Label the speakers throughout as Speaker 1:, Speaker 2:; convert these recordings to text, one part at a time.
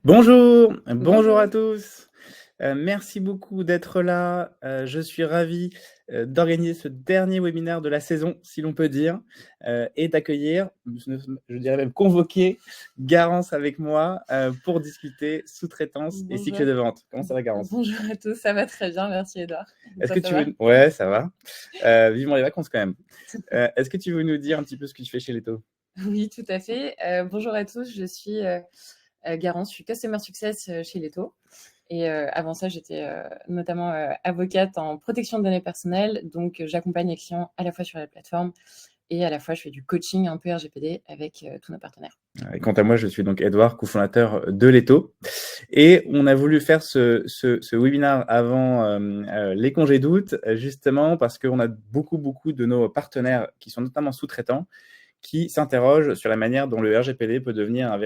Speaker 1: Bonjour à
Speaker 2: Bonjour.
Speaker 1: tous. Merci beaucoup d'être là. Je suis ravi, d'organiser ce dernier webinaire de la saison, si l'on peut dire, et d'accueillir, je dirais même convoquer Garance avec moi, pour discuter sous-traitance et cycle
Speaker 2: Bonjour.
Speaker 1: de vente. Comment ça va, Garance?
Speaker 2: Bonjour à tous, ça va très bien, merci Edouard. Et
Speaker 1: Est-ce
Speaker 2: toi,
Speaker 1: que
Speaker 2: ça
Speaker 1: tu
Speaker 2: va?
Speaker 1: veux Ouais, ça va. Vivement les vacances quand même. Est-ce que tu veux nous dire un petit peu ce que tu fais chez Leto?
Speaker 2: Oui, tout à fait. Bonjour à tous, je suis Garance, je suis Customer Success chez Leto. Et avant ça, j'étais notamment avocate en protection de données personnelles. Donc, j'accompagne les clients à la fois sur la plateforme et à la fois, je fais du coaching un peu RGPD avec tous nos partenaires.
Speaker 1: Et quant à moi, je suis donc Edouard, cofondateur de Leto. Et on a voulu faire ce webinaire avant les congés d'août, justement parce qu'on a beaucoup de nos partenaires qui sont notamment sous-traitants qui s'interrogent sur la manière dont le RGPD peut devenir une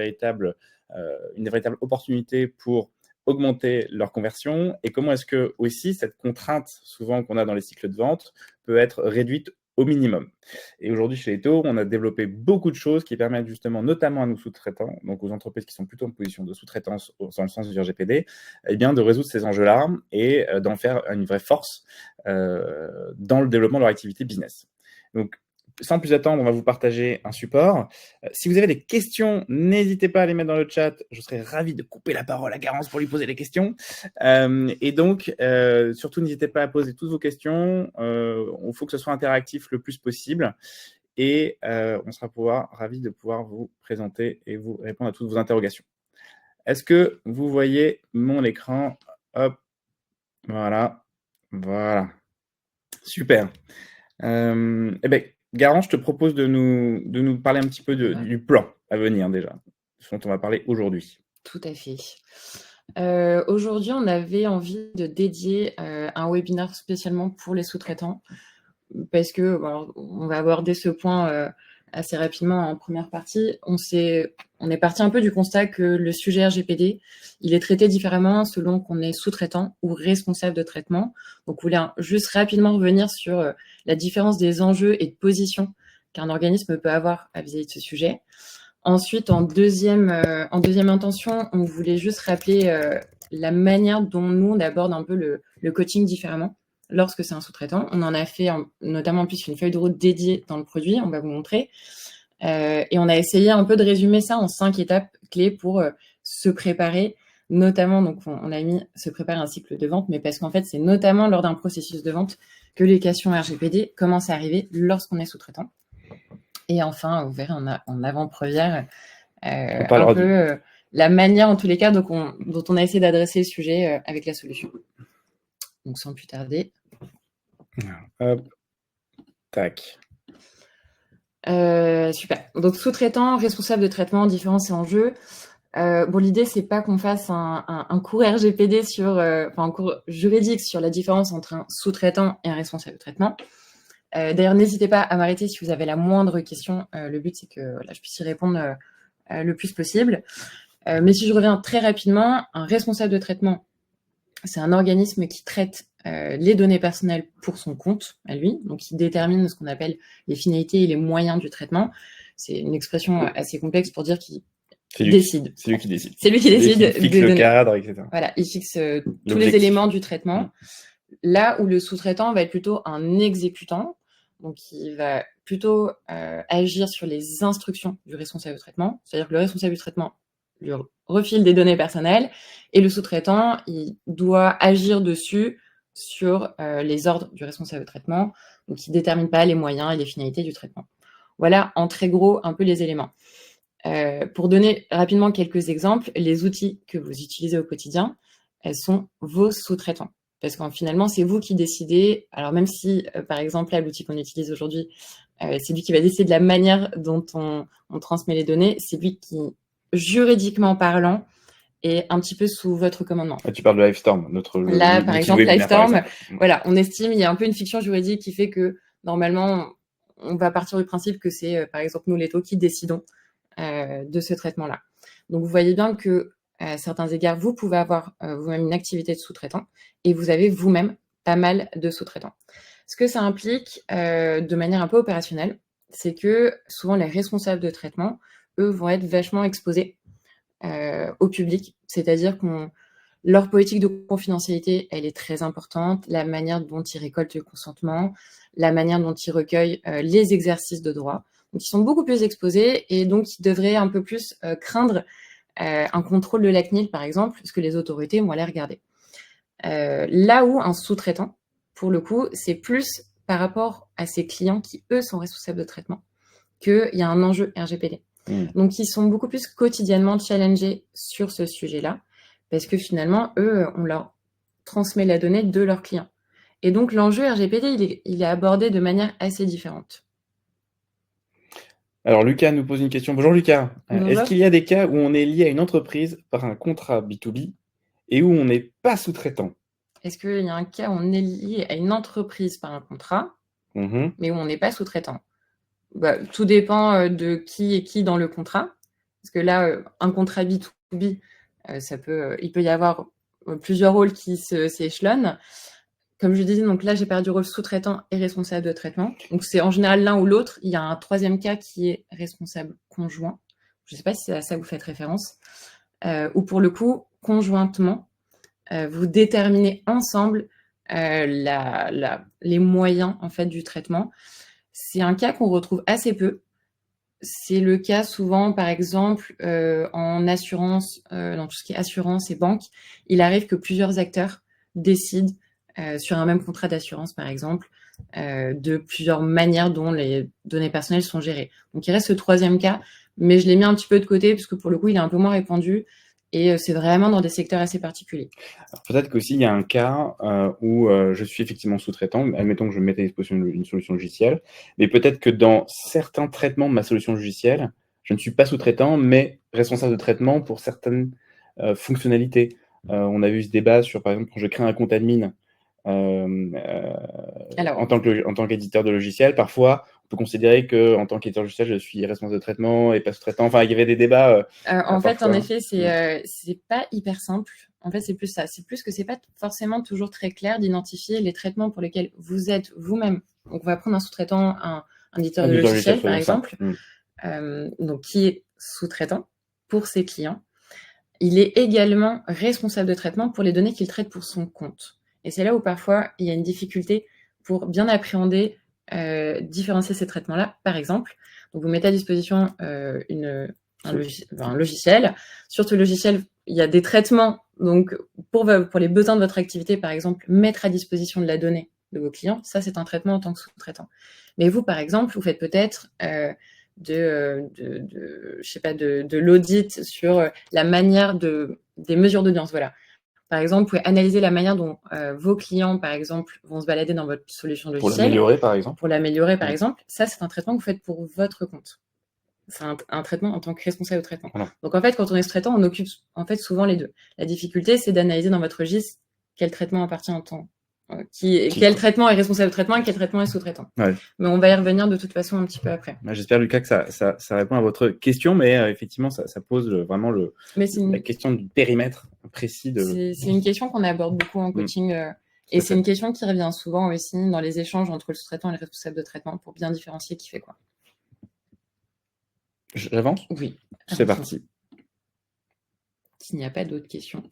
Speaker 1: véritable opportunité pour augmenter leur conversion et comment est-ce que aussi cette contrainte souvent qu'on a dans les cycles de vente peut être réduite au minimum. Et aujourd'hui, chez Leto, on a développé beaucoup de choses qui permettent justement, notamment à nos sous-traitants, donc aux entreprises qui sont plutôt en position de sous-traitance dans le sens du RGPD, eh bien, de résoudre ces enjeux-là et d'en faire une vraie force dans le développement de leur activité business. Donc, sans plus attendre, on va vous partager un support. Si vous avez des questions, n'hésitez pas à les mettre dans le chat. Je serais ravi de couper la parole à Garance pour lui poser des questions. Et donc, surtout, n'hésitez pas à poser toutes vos questions. Il faut que ce soit interactif le plus possible. Et on sera ravis de pouvoir vous présenter et vous répondre à toutes vos interrogations. Est-ce que vous voyez mon écran? Hop, voilà. Super. Eh bien, Garance, je te propose de nous parler un petit peu
Speaker 2: Ouais.
Speaker 1: du plan à venir déjà, ce dont on va parler aujourd'hui.
Speaker 2: Tout à fait. Aujourd'hui, on avait envie de dédier un webinaire spécialement pour les sous-traitants parce que on va aborder ce point assez rapidement en première partie. On est parti un peu du constat que le sujet RGPD, il est traité différemment selon qu'on est sous-traitant ou responsable de traitement. Donc, on voulait juste rapidement revenir sur la différence des enjeux et de position qu'un organisme peut avoir à vis-à-vis de ce sujet. Ensuite, en deuxième intention, on voulait juste rappeler la manière dont nous, on aborde un peu le coaching différemment lorsque c'est un sous-traitant. On en a fait notamment en plus une feuille de route dédiée dans le produit, on va vous montrer. Et on a essayé un peu de résumer ça en 5 étapes clés pour se préparer, notamment, donc on a mis se préparer un cycle de vente, mais parce qu'en fait, c'est notamment lors d'un processus de vente que les questions RGPD commencent à arriver lorsqu'on est sous-traitant. Et enfin, vous verrez en avant-première un peu la manière, en tous les cas, dont on a essayé d'adresser le sujet avec la solution. Donc, sans plus tarder.
Speaker 1: Hop, tac.
Speaker 2: Super. Donc, sous-traitant, responsable de traitement, différence et enjeux. L'idée, c'est pas qu'on fasse un cours RGPD un cours juridique sur la différence entre un sous-traitant et un responsable de traitement. D'ailleurs, n'hésitez pas à m'arrêter si vous avez la moindre question. Le but, c'est que je puisse y répondre le plus possible. Mais si je reviens très rapidement, un responsable de traitement, c'est un organisme qui traite les données personnelles pour son compte, à lui, donc il détermine ce qu'on appelle les finalités et les moyens du traitement. C'est une expression assez complexe pour dire qu'il décide.
Speaker 1: C'est lui qui décide.
Speaker 2: C'est lui qui décide
Speaker 1: Il fixe le cadre, etc.
Speaker 2: Voilà, il fixe tous les éléments du traitement. Là où le sous-traitant va être plutôt un exécutant, donc il va plutôt agir sur les instructions du responsable de traitement. C'est-à-dire que le responsable du traitement lui refile des données personnelles et le sous-traitant, il doit agir dessus sur les ordres du responsable de traitement. Donc, il ne détermine pas les moyens et les finalités du traitement. Voilà, en très gros, un peu les éléments. Pour donner rapidement quelques exemples, les outils que vous utilisez au quotidien, elles sont vos sous-traitants. Parce qu'en finalement, c'est vous qui décidez. Alors même si, par exemple, là, l'outil qu'on utilise aujourd'hui, c'est lui qui va décider de la manière dont on transmet les données, c'est lui qui, juridiquement parlant, est un petit peu sous votre commandement.
Speaker 1: Tu parles de Livestorm,
Speaker 2: Là, par exemple, Livestorm, voilà, on estime, il y a un peu une fiction juridique qui fait que, normalement, on va partir du principe que c'est, par exemple, nous, Leto, qui décidons de ce traitement-là. Donc, vous voyez bien que, à certains égards, vous pouvez avoir vous-même une activité de sous-traitant et vous avez vous-même pas mal de sous-traitants. Ce que ça implique de manière un peu opérationnelle, c'est que souvent les responsables de traitement, eux, vont être vachement exposés au public, c'est-à-dire leur politique de confidentialité, elle est très importante, la manière dont ils récoltent le consentement, la manière dont ils recueillent les exercices de droit. Donc, ils sont beaucoup plus exposés et donc, ils devraient un peu plus craindre un contrôle de la CNIL, par exemple, parce que les autorités vont aller regarder. Là où un sous-traitant, pour le coup, c'est plus par rapport à ses clients qui, eux, sont responsables de traitement, qu'il y a un enjeu RGPD. Donc, ils sont beaucoup plus quotidiennement challengés sur ce sujet-là, parce que finalement, eux, on leur transmet la donnée de leurs clients. Et donc, l'enjeu RGPD, il est abordé de manière assez différente.
Speaker 1: Alors, Lucas nous pose une question. Bonjour Lucas.
Speaker 2: Bonjour.
Speaker 1: Est-ce qu'il y a des cas où on est lié à une entreprise par un contrat B2B et où on n'est pas sous-traitant?
Speaker 2: Est-ce qu'il y a un cas où on est lié à une entreprise par un contrat, mais où on n'est pas sous-traitant? Tout dépend de qui est qui dans le contrat. Parce que là, un contrat B2B, il peut y avoir plusieurs rôles qui s'échelonnent. Comme je disais, donc là, j'ai perdu rôle sous-traitant et responsable de traitement. Donc, c'est en général l'un ou l'autre. Il y a un troisième cas qui est responsable conjoint. Je ne sais pas si c'est à ça que vous faites référence. Ou pour le coup, conjointement, vous déterminez ensemble les moyens en fait, du traitement. C'est un cas qu'on retrouve assez peu. C'est le cas souvent, par exemple, en assurance, dans tout ce qui est assurance et banque. Il arrive que plusieurs acteurs décident sur un même contrat d'assurance, par exemple, de plusieurs manières dont les données personnelles sont gérées. Donc, il reste ce troisième cas, mais je l'ai mis un petit peu de côté parce que pour le coup, il est un peu moins répandu et c'est vraiment dans des secteurs assez particuliers.
Speaker 1: Alors, peut-être qu'aussi, il y a un cas où je suis effectivement sous-traitant. Admettons que je mette à disposition une solution logicielle. Mais peut-être que dans certains traitements de ma solution logicielle, je ne suis pas sous-traitant, mais responsable de traitement pour certaines fonctionnalités. On a vu ce débat sur, par exemple, quand je crée un compte admin en tant qu'éditeur de logiciel, parfois, on peut considérer qu'en tant qu'éditeur de logiciel, je suis responsable de traitement et pas sous-traitant. Enfin, il y avait des débats.
Speaker 2: En fait, en effet, c'est pas hyper simple. En fait, c'est plus ça. C'est plus que c'est pas forcément toujours très clair d'identifier les traitements pour lesquels vous êtes vous-même. Donc, on va prendre un sous-traitant, un éditeur de logiciel, par exemple, donc qui est sous-traitant pour ses clients. Il est également responsable de traitement pour les données qu'il traite pour son compte. Et c'est là où parfois il y a une difficulté pour bien appréhender, différencier ces traitements-là. Par exemple, donc vous mettez à disposition un logiciel. Sur ce logiciel, il y a des traitements. Donc, pour les besoins de votre activité, par exemple, mettre à disposition de la donnée de vos clients, ça, c'est un traitement en tant que sous-traitant. Mais vous, par exemple, vous faites peut-être de l'audit sur la manière des mesures d'audience. Voilà. Par exemple, vous pouvez analyser la manière dont vos clients, par exemple, vont se balader dans votre solution logicielle.
Speaker 1: Pour l'améliorer, par exemple.
Speaker 2: Pour l'améliorer, par exemple. Ça, c'est un traitement que vous faites pour votre compte. C'est un traitement en tant que responsable de traitement. Voilà. Donc, en fait, quand on est sous-traitant, on occupe en fait souvent les deux. La difficulté, c'est d'analyser dans votre registre quel traitement appartient en temps. Quel traitement est responsable de traitement et quel traitement est sous-traitant. Ouais. Mais on va y revenir de toute façon un petit peu après.
Speaker 1: J'espère, Lucas, que ça répond à votre question, mais effectivement, ça pose vraiment la question du périmètre précis.
Speaker 2: C'est une question qu'on aborde beaucoup en coaching et c'est une question qui revient souvent aussi dans les échanges entre le sous-traitant et le responsable de traitement pour bien différencier qui fait quoi.
Speaker 1: J'avance ?
Speaker 2: Oui.
Speaker 1: C'est parti.
Speaker 2: S'il n'y a pas d'autres questions.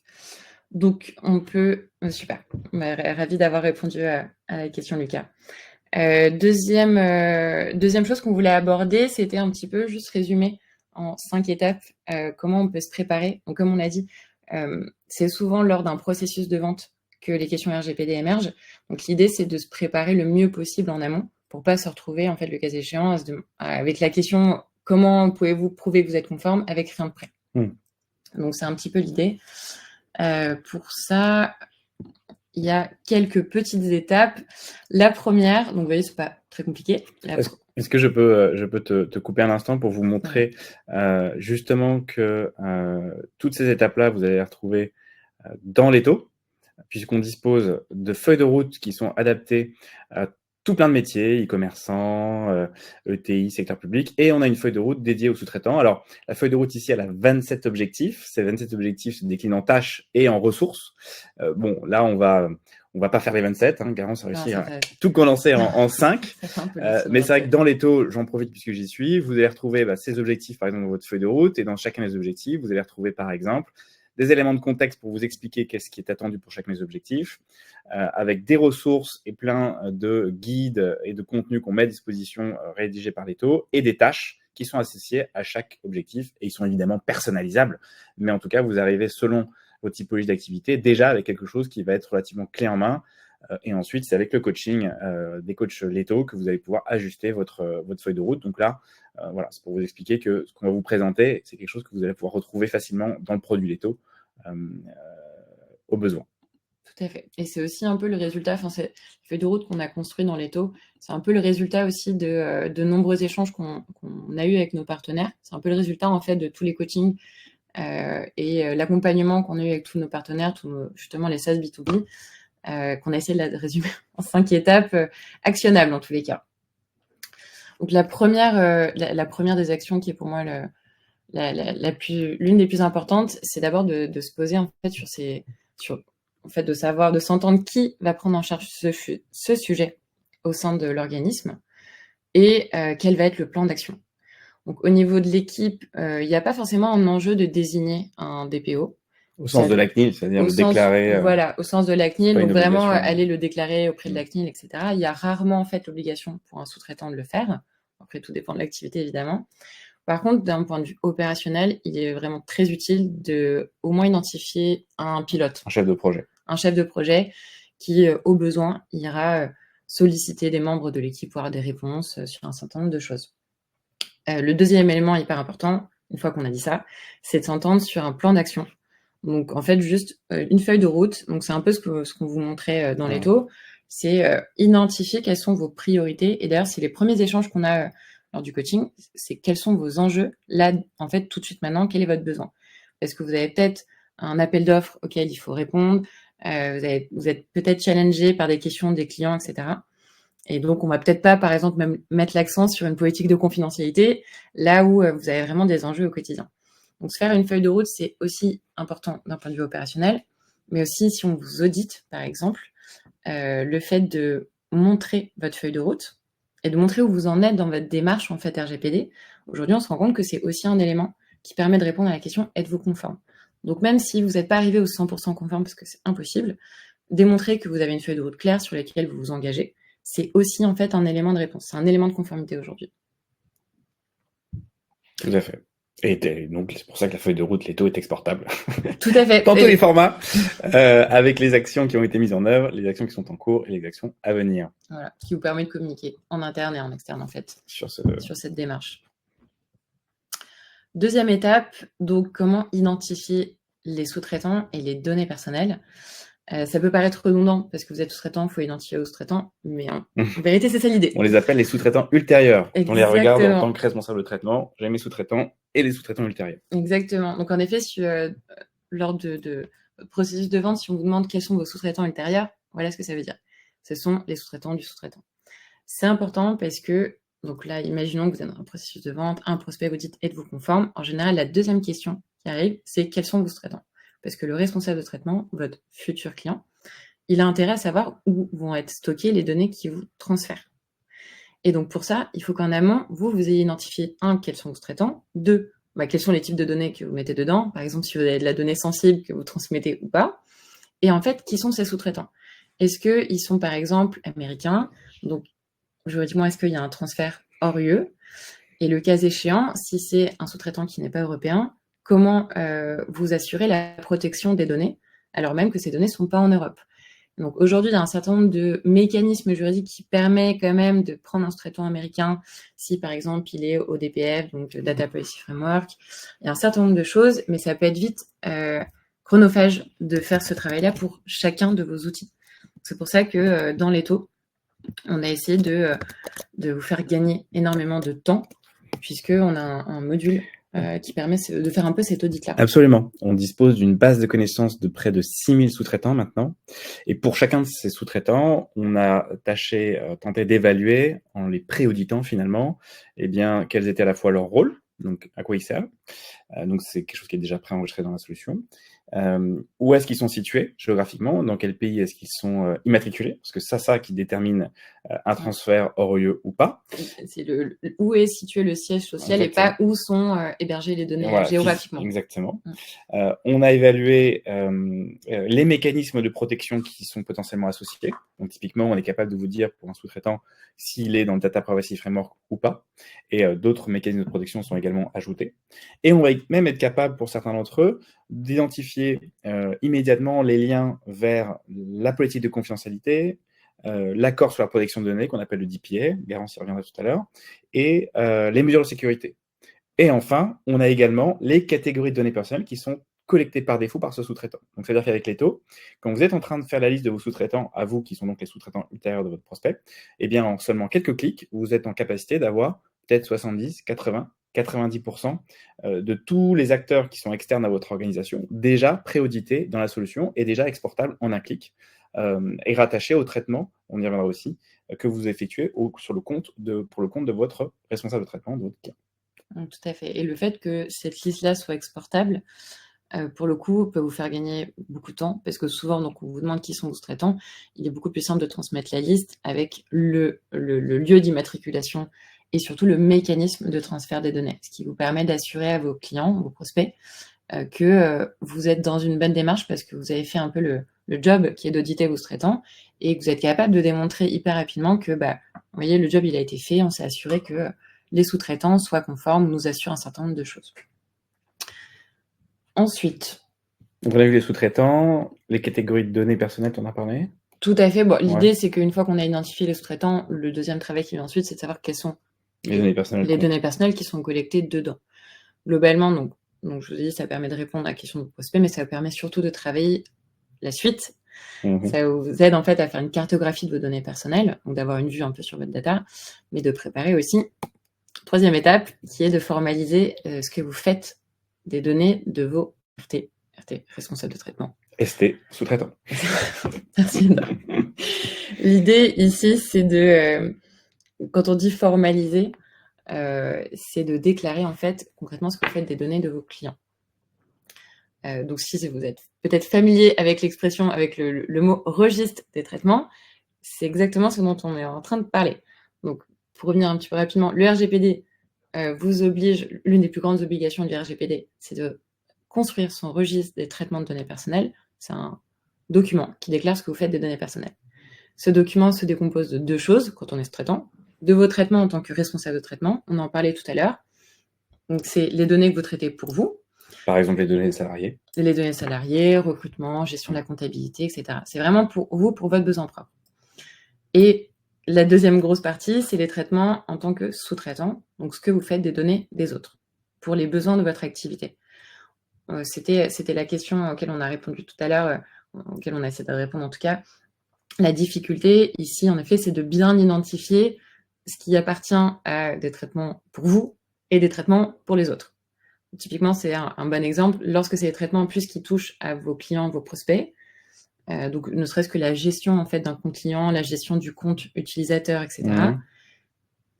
Speaker 2: Donc, on peut... Super. Ravi d'avoir répondu à la question, Lucas. Deuxième chose qu'on voulait aborder, c'était un petit peu juste résumer en 5 étapes comment on peut se préparer. Donc, comme on l'a dit, c'est souvent lors d'un processus de vente que les questions RGPD émergent. Donc, l'idée, c'est de se préparer le mieux possible en amont pour pas se retrouver, en fait, le cas échéant, avec la question « Comment pouvez-vous prouver que vous êtes conforme ?» avec rien de prêt. Donc, c'est un petit peu l'idée. Pour ça, il y a quelques petites étapes. La première, donc vous voyez, c'est pas très compliqué.
Speaker 1: Est-ce que je peux te couper un instant pour vous montrer justement que toutes ces étapes-là, vous allez les retrouver dans l'étau, puisqu'on dispose de feuilles de route qui sont adaptées à tout plein de métiers, e-commerçants, ETI, secteur public, et on a une feuille de route dédiée aux sous-traitants. Alors, la feuille de route ici, elle a 27 objectifs. Ces 27 objectifs se déclinent en tâches et en ressources. Bon, là, on va On va pas faire les 27, Garance a réussi à
Speaker 2: fait...
Speaker 1: tout condenser en 5. Mais c'est vrai que dans les taux, j'en profite puisque j'y suis, vous allez retrouver ces objectifs, par exemple, dans votre feuille de route, et dans chacun des objectifs, vous allez retrouver, par exemple, des éléments de contexte pour vous expliquer qu'est-ce qui est attendu pour chacun des objectifs, avec des ressources et plein de guides et de contenus qu'on met à disposition rédigés par les taux, et des tâches qui sont associées à chaque objectif, et ils sont évidemment personnalisables, mais en tout cas, vous arrivez selon votre typologie d'activité, déjà avec quelque chose qui va être relativement clé en main. Et ensuite, c'est avec le coaching des coachs Leto que vous allez pouvoir ajuster votre feuille de route. Donc là, voilà, c'est pour vous expliquer que ce qu'on va vous présenter, c'est quelque chose que vous allez pouvoir retrouver facilement dans le produit Leto au besoin.
Speaker 2: Tout à fait. Et c'est aussi un peu le résultat, c'est la feuille de route qu'on a construit dans Leto, c'est un peu le résultat aussi de nombreux échanges qu'on a eu avec nos partenaires. C'est un peu le résultat en fait de tous les coachings et l'accompagnement qu'on a eu avec tous nos partenaires, justement les SaaS B2B, qu'on a essayé de résumer en 5 étapes actionnables dans tous les cas. Donc la première des actions qui est pour moi l'une des plus importantes, c'est d'abord de se poser en fait de s'entendre qui va prendre en charge ce sujet au sein de l'organisme et quel va être le plan d'action. Donc, au niveau de l'équipe, il n'y a pas forcément un enjeu de désigner un DPO.
Speaker 1: Au sens de la CNIL, c'est-à-dire le déclarer.
Speaker 2: Voilà, au sens de la CNIL, donc vraiment aller le déclarer auprès de la CNIL, etc. Il y a rarement en fait l'obligation pour un sous-traitant de le faire. Après, tout dépend de l'activité, évidemment. Par contre, d'un point de vue opérationnel, il est vraiment très utile de au moins identifier un pilote.
Speaker 1: Un chef de projet.
Speaker 2: Un chef de projet qui, au besoin, ira solliciter des membres de l'équipe pour avoir des réponses sur un certain nombre de choses. Le deuxième élément hyper important, une fois qu'on a dit ça, c'est de s'entendre sur un plan d'action. Donc, en fait, juste une feuille de route. Donc, c'est un peu ce qu'on vous montrait dans les taux. C'est identifier quelles sont vos priorités. Et d'ailleurs, c'est les premiers échanges qu'on a lors du coaching. C'est quels sont vos enjeux là, en fait, tout de suite maintenant, quel est votre besoin? Parce que vous avez peut-être un appel d'offres auquel il faut répondre. Vous êtes peut-être challengé par des questions des clients, etc. Et donc, on va peut-être pas, par exemple, même mettre l'accent sur une politique de confidentialité, là où vous avez vraiment des enjeux au quotidien. Donc, se faire une feuille de route, c'est aussi important d'un point de vue opérationnel, mais aussi si on vous audite, par exemple, le fait de montrer votre feuille de route et de montrer où vous en êtes dans votre démarche en fait RGPD. Aujourd'hui, on se rend compte que c'est aussi un élément qui permet de répondre à la question « Êtes-vous conforme ?» Donc, même si vous n'êtes pas arrivé au 100% conforme, parce que c'est impossible, démontrer que vous avez une feuille de route claire sur laquelle vous vous engagez, c'est aussi en fait un élément de réponse. C'est un élément de conformité aujourd'hui.
Speaker 1: Tout à fait. Et donc, c'est pour ça que la feuille de route Leto est exportable.
Speaker 2: Tout à fait.
Speaker 1: Dans tous les formats, avec les actions qui ont été mises en œuvre, les actions qui sont en cours et les actions à venir.
Speaker 2: Voilà, qui vous permet de communiquer en interne et en externe, en fait, sur cette démarche. Deuxième étape, donc comment identifier les sous-traitants et les données personnelles. Ça peut paraître redondant parce que vous êtes sous-traitant, il faut identifier vos sous-traitants, mais en vérité, c'est ça l'idée.
Speaker 1: On les appelle les sous-traitants ultérieurs.
Speaker 2: Exactement.
Speaker 1: On les regarde en tant que responsable de traitement, j'ai mes sous-traitants et les sous-traitants ultérieurs.
Speaker 2: Exactement. Donc, en effet, lors de processus de vente, si on vous demande quels sont vos sous-traitants ultérieurs, voilà ce que ça veut dire. Ce sont les sous-traitants du sous-traitant. C'est important parce que, donc là, imaginons que vous êtes dans un processus de vente, un prospect vous dit « Êtes-vous conforme ?» En général, la deuxième question qui arrive, c'est « Quels sont vos sous-traitants ?» Parce que le responsable de traitement, votre futur client, il a intérêt à savoir où vont être stockées les données qui vous transfèrent. Et donc, pour ça, il faut qu'en amont, vous ayez identifié, 1, quels sont vos sous-traitants, 2, quels sont les types de données que vous mettez dedans, par exemple, si vous avez de la donnée sensible que vous transmettez ou pas, et en fait, qui sont ces sous-traitants? Est-ce qu'ils sont, par exemple, américains? Donc, juridiquement, est-ce qu'il y a un transfert hors UE? Et le cas échéant, si c'est un sous-traitant qui n'est pas européen, comment vous assurez la protection des données, alors même que ces données ne sont pas en Europe? Donc aujourd'hui, il y a un certain nombre de mécanismes juridiques qui permettent quand même de prendre un sous-traitant américain si, par exemple, il est au DPF, donc Data Policy Framework. Il y a un certain nombre de choses, mais ça peut être vite chronophage de faire ce travail-là pour chacun de vos outils. C'est pour ça que dans les taux, on a essayé de vous faire gagner énormément de temps, puisqu'on a un module qui permet de faire un peu cet audit-là.
Speaker 1: Absolument. On dispose d'une base de connaissances de près de 6000 sous-traitants maintenant. Et pour chacun de ces sous-traitants, on a tenté d'évaluer, en les pré-auditant finalement, quels étaient à la fois leurs rôles, donc à quoi ils servent. Donc c'est quelque chose qui est déjà préenregistré dans la solution. où est-ce qu'ils sont situés géographiquement, dans quel pays est-ce qu'ils sont immatriculés, parce que c'est ça qui détermine un transfert hors lieu ou pas.
Speaker 2: C'est où est situé le siège social. Exactement. Et pas où sont hébergées les données voilà, géographiquement.
Speaker 1: Exactement. On a évalué les mécanismes de protection qui sont potentiellement associés. Donc typiquement, on est capable de vous dire pour un sous-traitant s'il est dans le Data Privacy Framework ou pas. Et d'autres mécanismes de protection sont également ajoutés. Et on va même être capable, pour certains d'entre eux, d'identifier immédiatement les liens vers la politique de confidentialité, l'accord sur la protection de données qu'on appelle le DPA, Garance y reviendra tout à l'heure, et les mesures de sécurité. Et enfin, on a également les catégories de données personnelles qui sont collectées par défaut par ce sous-traitant. Donc, c'est-à-dire qu'avec Leto, quand vous êtes en train de faire la liste de vos sous-traitants, à vous, qui sont donc les sous-traitants ultérieurs de votre prospect, eh bien, en seulement quelques clics, vous êtes en capacité d'avoir peut-être 70, 80, 90% de tous les acteurs qui sont externes à votre organisation déjà pré-audités dans la solution et déjà exportables en un clic et rattachés au traitement, on y reviendra aussi, que vous effectuez pour le compte de votre responsable de traitement, de votre client.
Speaker 2: Tout à fait. Et le fait que cette liste-là soit exportable, pour le coup, peut vous faire gagner beaucoup de temps, parce que souvent, donc, on vous demande qui sont vos sous-traitants. Il est beaucoup plus simple de transmettre la liste avec le lieu d'immatriculation et surtout le mécanisme de transfert des données, ce qui vous permet d'assurer à vos clients, vos prospects, que vous êtes dans une bonne démarche parce que vous avez fait un peu le job qui est d'auditer vos sous-traitants et que vous êtes capable de démontrer hyper rapidement que, vous voyez, le job, il a été fait, on s'est assuré que les sous-traitants soient conformes, nous assurent un certain nombre de choses. Ensuite.
Speaker 1: Donc, on a vu les sous-traitants, les catégories de données personnelles, tu en as parlé?
Speaker 2: Tout à fait. Bon, l'idée, c'est qu'une fois qu'on a identifié les sous-traitants, le deuxième travail qui vient ensuite, c'est de savoir quelles sont les données personnelles qui sont collectées dedans. Globalement, donc je vous ai dit, ça permet de répondre à la question de vos prospects, mais ça permet surtout de travailler la suite. Ça vous aide en fait à faire une cartographie de vos données personnelles, donc d'avoir une vue un peu sur votre data, mais de préparer aussi, troisième étape, qui est de formaliser ce que vous faites des données de vos RT, responsables de traitement.
Speaker 1: ST, sous-traitant.
Speaker 2: Merci. L'idée ici, c'est de, quand on dit formaliser, c'est de déclarer en fait concrètement ce que vous faites des données de vos clients. Donc si vous êtes peut-être familier avec l'expression, avec le mot registre des traitements, c'est exactement ce dont on est en train de parler. Donc pour revenir un petit peu rapidement, le RGPD vous oblige, l'une des plus grandes obligations du RGPD, c'est de construire son registre des traitements de données personnelles. C'est un document qui déclare ce que vous faites des données personnelles. Ce document se décompose de deux choses quand on est sous-traitant. De vos traitements en tant que responsable de traitement, on en parlait tout à l'heure. Donc c'est les données que vous traitez pour vous.
Speaker 1: Par exemple, les données des salariés.
Speaker 2: Les données salariés, recrutement, gestion de la comptabilité, etc. C'est vraiment pour vous, pour votre besoin propre. Et la deuxième grosse partie, c'est les traitements en tant que sous-traitant, donc ce que vous faites des données des autres, pour les besoins de votre activité. C'était la question auquel on a répondu tout à l'heure, auquel on a essayé de répondre en tout cas. La difficulté ici, en effet, c'est de bien identifier ce qui appartient à des traitements pour vous et des traitements pour les autres. Typiquement, c'est un bon exemple. Lorsque c'est des traitements en plus qui touchent à vos clients, vos prospects, donc ne serait-ce que la gestion en fait d'un compte client, la gestion du compte utilisateur, etc.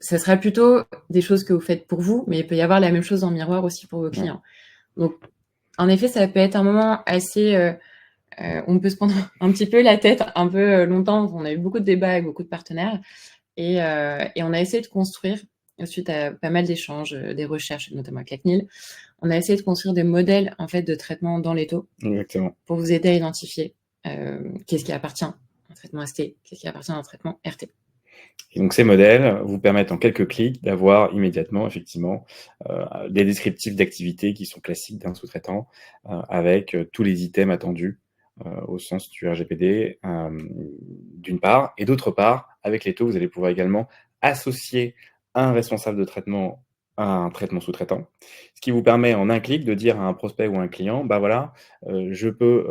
Speaker 2: Ça sera plutôt des choses que vous faites pour vous, mais il peut y avoir la même chose en miroir aussi pour vos clients. Donc, en effet, ça peut être un moment assez... on peut se prendre un petit peu la tête un peu longtemps. On a eu beaucoup de débats avec beaucoup de partenaires et on a essayé de construire, suite à pas mal d'échanges, des recherches, notamment avec la CNIL, on a essayé de construire des modèles en fait de traitement dans les taux.
Speaker 1: Exactement.
Speaker 2: Pour vous aider à identifier qu'est-ce qui appartient à un traitement ST, qu'est-ce qui appartient à un traitement RT.
Speaker 1: Et donc ces modèles vous permettent en quelques clics d'avoir immédiatement effectivement des descriptifs d'activités qui sont classiques d'un sous-traitant avec tous les items attendus au sens du RGPD d'une part, et d'autre part, avec les taux, vous allez pouvoir également associer un responsable de traitement à un traitement sous-traitant, ce qui vous permet en un clic de dire à un prospect ou à un client, bah voilà, je peux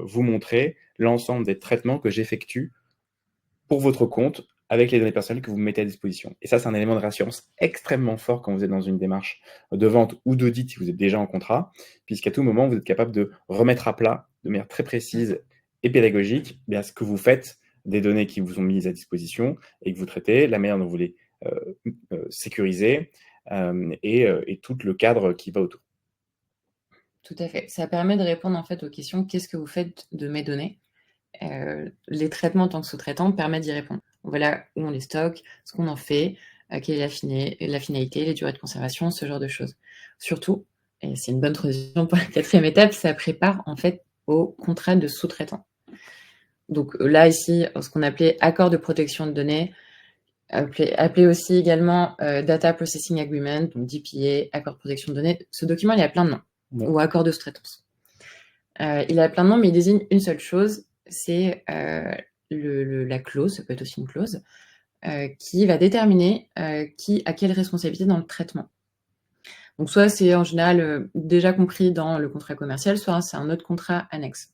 Speaker 1: vous montrer l'ensemble des traitements que j'effectue pour votre compte avec les données personnelles que vous mettez à disposition. Et ça, c'est un élément de rassurance extrêmement fort quand vous êtes dans une démarche de vente ou d'audit si vous êtes déjà en contrat, puisqu'à tout moment, vous êtes capable de remettre à plat de manière très précise et pédagogique bien, ce que vous faites des données qui vous sont mises à disposition et que vous traitez, la manière dont vous les sécurisez et tout le cadre qui va autour.
Speaker 2: Tout à fait. Ça permet de répondre en fait aux questions: «Qu'est-ce que vous faites de mes données?» Les traitements en tant que sous-traitant permettent d'y répondre. Voilà où on les stocke, ce qu'on en fait, quelle est la finalité, les durées de conservation, ce genre de choses. Surtout, et c'est une bonne transition pour la 4e étape, ça prépare en fait au contrat de sous-traitant. Donc là ici, ce qu'on appelait accord de protection de données, appelé aussi également Data Processing Agreement, donc DPA, accord de protection de données. Ce document, il a plein de noms, ou accord de sous-traitance. Il a plein de noms, mais il désigne une seule chose, c'est la clause, ça peut être aussi une clause, qui va déterminer qui a quelle responsabilité dans le traitement. Donc soit c'est en général déjà compris dans le contrat commercial, soit c'est un autre contrat annexe.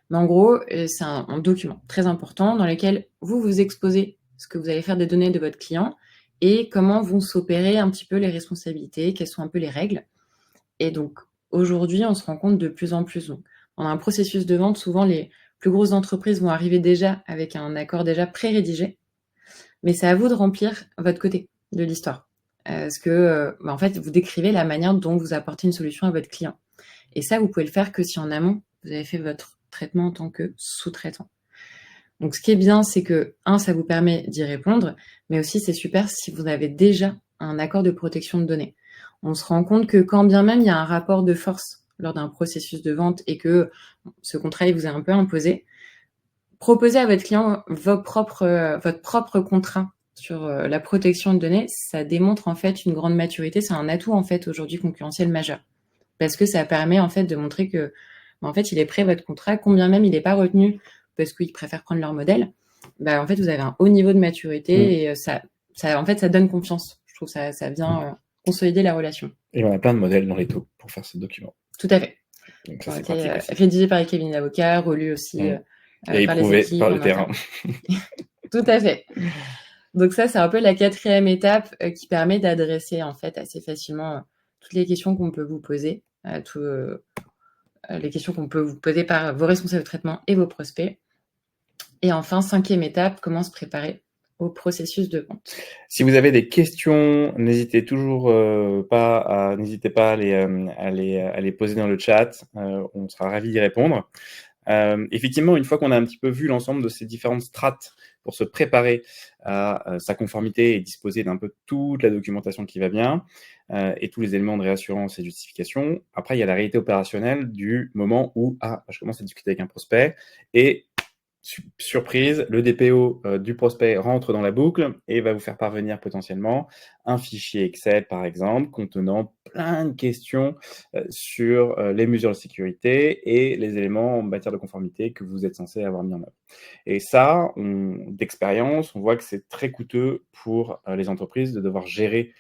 Speaker 2: Mais en gros, c'est un document très important dans lequel vous vous exposez ce que vous allez faire des données de votre client et comment vont s'opérer un petit peu les responsabilités, quelles sont un peu les règles. Et donc, aujourd'hui, on se rend compte de plus en plus. Donc, on a un processus de vente, souvent les plus grosses entreprises vont arriver déjà avec un accord déjà pré-rédigé, mais c'est à vous de remplir votre côté de l'histoire. Parce que, en fait, vous décrivez la manière dont vous apportez une solution à votre client. Et ça, vous pouvez le faire que si en amont, vous avez fait votre traitement en tant que sous-traitant. Donc, ce qui est bien, c'est que, ça vous permet d'y répondre, mais aussi, c'est super si vous avez déjà un accord de protection de données. On se rend compte que quand bien même il y a un rapport de force lors d'un processus de vente et que ce contrat il vous est un peu imposé, proposez à votre client votre propre contrat sur la protection de données, ça démontre en fait une grande maturité. C'est un atout en fait aujourd'hui concurrentiel majeur parce que ça permet en fait de montrer que en fait il est prêt votre contrat, combien même il n'est pas retenu parce qu'ils préfèrent prendre leur modèle. En fait vous avez un haut niveau de maturité et ça en fait ça donne confiance. Je trouve ça vient consolider la relation.
Speaker 1: Et on a plein de modèles dans les taux pour faire ce document.
Speaker 2: Tout à fait.
Speaker 1: Donc
Speaker 2: ça
Speaker 1: ça,
Speaker 2: a
Speaker 1: c'est
Speaker 2: été
Speaker 1: pratique aussi.
Speaker 2: rédigé par les cabinets d'avocats, relu aussi
Speaker 1: Et
Speaker 2: par les
Speaker 1: éprouvé
Speaker 2: équipes.
Speaker 1: par le terrain.
Speaker 2: Tout à fait. Donc ça, c'est un peu la 4e étape qui permet d'adresser en fait assez facilement toutes les questions qu'on peut vous poser, les questions qu'on peut vous poser par vos responsables de traitement et vos prospects. Et enfin, 5e étape, comment se préparer au processus de vente.
Speaker 1: Si vous avez des questions, n'hésitez pas à les poser dans le chat. On sera ravis d'y répondre. Effectivement, une fois qu'on a un petit peu vu l'ensemble de ces différentes strates pour se préparer à sa conformité et disposer d'un peu toute la documentation qui va bien et tous les éléments de réassurance et de justification, après, il y a la réalité opérationnelle du moment où je commence à discuter avec un prospect et surprise, le DPO du prospect rentre dans la boucle et va vous faire parvenir potentiellement un fichier Excel, par exemple, contenant plein de questions sur les mesures de sécurité et les éléments en matière de conformité que vous êtes censé avoir mis en œuvre. Et ça, d'expérience, on voit que c'est très coûteux pour les entreprises de devoir gérer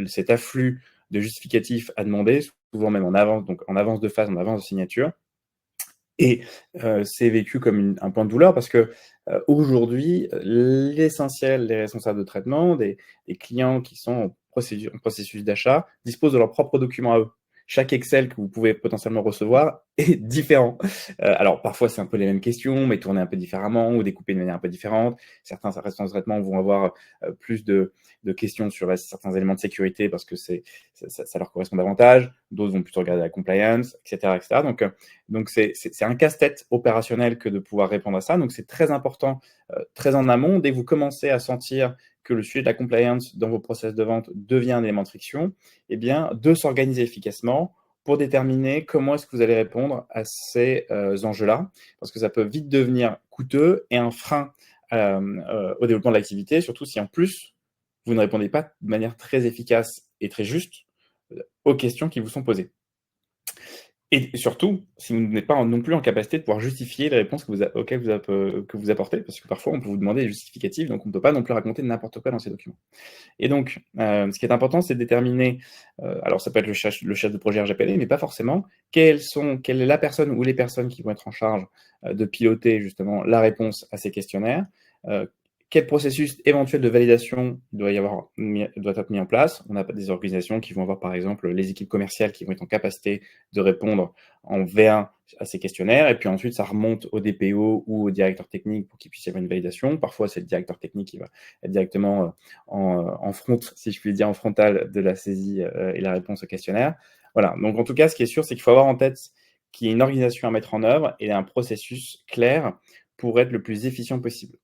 Speaker 1: cet afflux de justificatifs à demander, souvent même en avance de phase, en avance de signature. Et c'est vécu comme un point de douleur parce que aujourd'hui, l'essentiel des responsables de traitement, des clients qui sont en processus d'achat, disposent de leurs propres documents à eux. Chaque Excel que vous pouvez potentiellement recevoir est différent. Alors parfois c'est un peu les mêmes questions, mais tournées un peu différemment ou découpées de manière un peu différente. Certains responsables de traitement vont avoir plus de questions sur certains éléments de sécurité parce que ça leur correspond davantage. D'autres vont plutôt regarder la compliance, etc., etc. Donc c'est un casse-tête opérationnel que de pouvoir répondre à ça. Donc c'est très important, très en amont, dès que vous commencez à sentir que le sujet de la compliance dans vos process de vente devient un élément de friction, eh bien, de s'organiser efficacement pour déterminer comment est-ce que vous allez répondre à ces enjeux-là, parce que ça peut vite devenir coûteux et un frein au développement de l'activité, surtout si en plus, vous ne répondez pas de manière très efficace et très juste aux questions qui vous sont posées. Et surtout, si vous n'êtes pas non plus en capacité de pouvoir justifier les réponses auxquelles que vous apportez, parce que parfois, on peut vous demander des justificatifs, donc on ne peut pas non plus raconter n'importe quoi dans ces documents. Et donc, ce qui est important, c'est de déterminer, alors ça peut être le chef de projet RGPD, mais pas forcément, quelle est la personne ou les personnes qui vont être en charge de piloter justement la réponse à ces questionnaires, quel processus éventuel de validation doit être mis en place. On a des organisations qui vont avoir, par exemple, les équipes commerciales qui vont être en capacité de répondre en V1 à ces questionnaires, et puis ensuite, ça remonte au DPO ou au directeur technique pour qu'il puisse y avoir une validation. Parfois, c'est le directeur technique qui va être directement en front, si je puis dire, en frontal de la saisie et la réponse au questionnaire. Voilà, donc en tout cas, ce qui est sûr, c'est qu'il faut avoir en tête qu'il y a une organisation à mettre en œuvre et un processus clair pour être le plus efficient possible.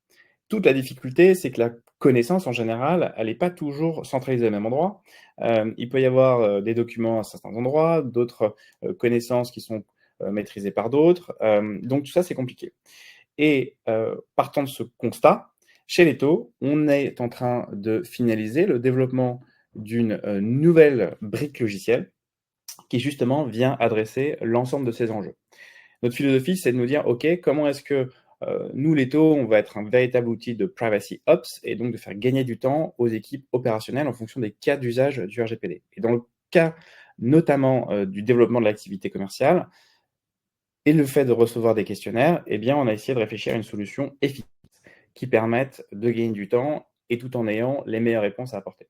Speaker 1: Toute la difficulté, c'est que la connaissance, en général, elle n'est pas toujours centralisée au même endroit. Il peut y avoir des documents à certains endroits, d'autres connaissances qui sont maîtrisées par d'autres. Donc tout ça, c'est compliqué. Et partant de ce constat, chez Leto, on est en train de finaliser le développement d'une nouvelle brique logicielle qui justement vient adresser l'ensemble de ces enjeux. Notre philosophie, c'est de nous dire, OK, comment est-ce que nous, Leto, on va être un véritable outil de privacy ops et donc de faire gagner du temps aux équipes opérationnelles en fonction des cas d'usage du RGPD. Et dans le cas notamment du développement de l'activité commerciale et le fait de recevoir des questionnaires, eh bien, on a essayé de réfléchir à une solution efficace qui permette de gagner du temps et tout en ayant les meilleures réponses à apporter.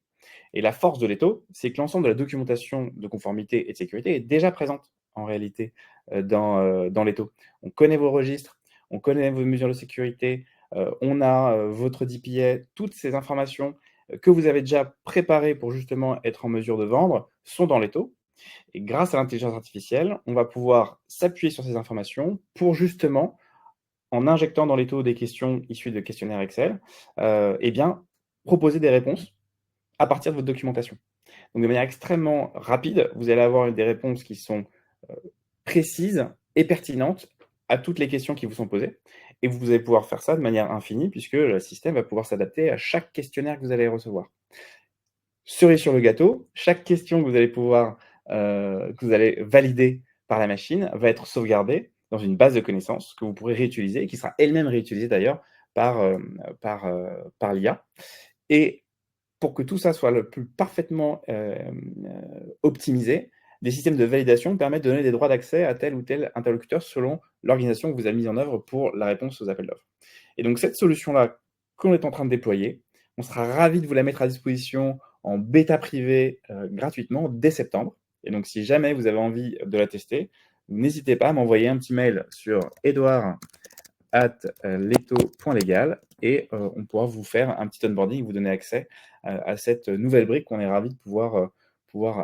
Speaker 1: Et la force de Leto, c'est que l'ensemble de la documentation de conformité et de sécurité est déjà présente en réalité dans Leto. On connaît vos registres, on connaît vos mesures de sécurité, on a votre DPA, toutes ces informations que vous avez déjà préparées pour justement être en mesure de vendre sont dans Leto. Et grâce à l'intelligence artificielle, on va pouvoir s'appuyer sur ces informations pour justement, en injectant dans Leto des questions issues de questionnaires Excel, eh bien, proposer des réponses à partir de votre documentation. Donc de manière extrêmement rapide, vous allez avoir des réponses qui sont précises et pertinentes à toutes les questions qui vous sont posées. Et vous allez pouvoir faire ça de manière infinie puisque le système va pouvoir s'adapter à chaque questionnaire que vous allez recevoir. Cerise sur le gâteau, chaque question que vous allez pouvoir, que vous allez valider par la machine va être sauvegardée dans une base de connaissances que vous pourrez réutiliser et qui sera elle-même réutilisée d'ailleurs par l'IA. Et pour que tout ça soit le plus parfaitement optimisé, des systèmes de validation permettent de donner des droits d'accès à tel ou tel interlocuteur selon l'organisation que vous avez mise en œuvre pour la réponse aux appels d'offres. Et donc cette solution-là qu'on est en train de déployer, on sera ravis de vous la mettre à disposition en bêta privée gratuitement dès septembre. Et donc si jamais vous avez envie de la tester, n'hésitez pas à m'envoyer un petit mail sur edouard@leto.legal et on pourra vous faire un petit onboarding, vous donner accès à cette nouvelle brique qu'on est ravis de pouvoir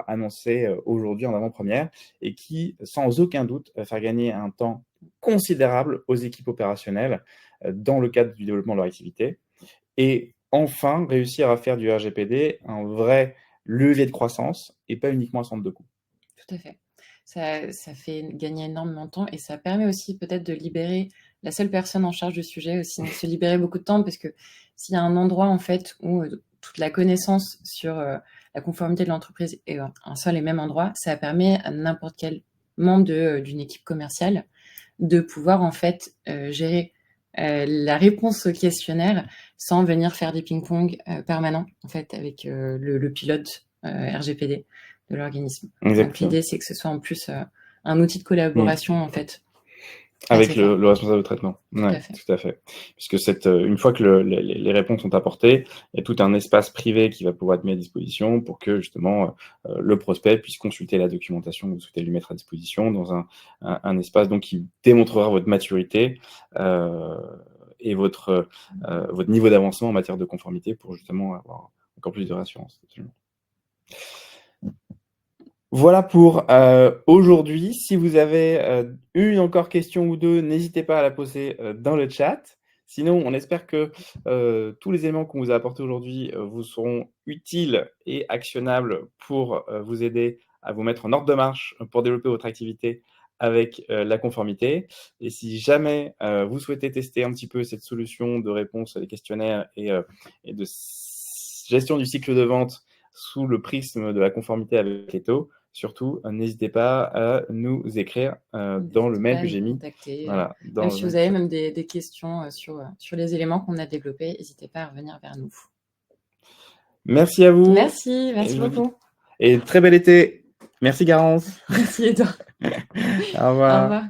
Speaker 1: annoncer aujourd'hui en avant-première et qui, sans aucun doute, va faire gagner un temps considérable aux équipes opérationnelles dans le cadre du développement de leur activité. Et enfin, réussir à faire du RGPD un vrai levier de croissance et pas uniquement un centre de coût.
Speaker 2: Tout à fait. Ça fait gagner énormément de temps et ça permet aussi peut-être de libérer la seule personne en charge du sujet aussi, de se libérer beaucoup de temps parce que s'il y a un endroit en fait où toute la connaissance sur la conformité de l'entreprise est un seul et même endroit, ça permet à n'importe quel membre d'une équipe commerciale de pouvoir en fait gérer la réponse au questionnaire sans venir faire des ping-pong permanents en fait avec le pilote RGPD de l'organisme. Donc l'idée c'est que ce soit en plus un outil de collaboration en fait.
Speaker 1: Avec le responsable de traitement. Ouais, tout à fait. Puisque une fois que les réponses sont apportées, il y a tout un espace privé qui va pouvoir être mis à disposition pour que justement le prospect puisse consulter la documentation que vous souhaitez lui mettre à disposition dans un espace donc qui démontrera votre maturité et votre niveau d'avancement en matière de conformité pour justement avoir encore plus de rassurance. Absolument. Voilà pour aujourd'hui. Si vous avez une encore question ou deux, n'hésitez pas à la poser dans le chat. Sinon, on espère que tous les éléments qu'on vous a apportés aujourd'hui vous seront utiles et actionnables pour vous aider à vous mettre en ordre de marche pour développer votre activité avec la conformité. Et si jamais vous souhaitez tester un petit peu cette solution de réponse à des questionnaires et de gestion du cycle de vente sous le prisme de la conformité avec Leto, surtout, n'hésitez pas à nous écrire dans le mail que j'ai mis.
Speaker 2: Voilà, même si vous avez même des questions sur les éléments qu'on a développés, n'hésitez pas à revenir vers nous.
Speaker 1: Merci à vous.
Speaker 2: Merci beaucoup.
Speaker 1: Et très bel été. Merci Garance.
Speaker 2: Merci Edouard.
Speaker 1: Au revoir.
Speaker 2: Au revoir.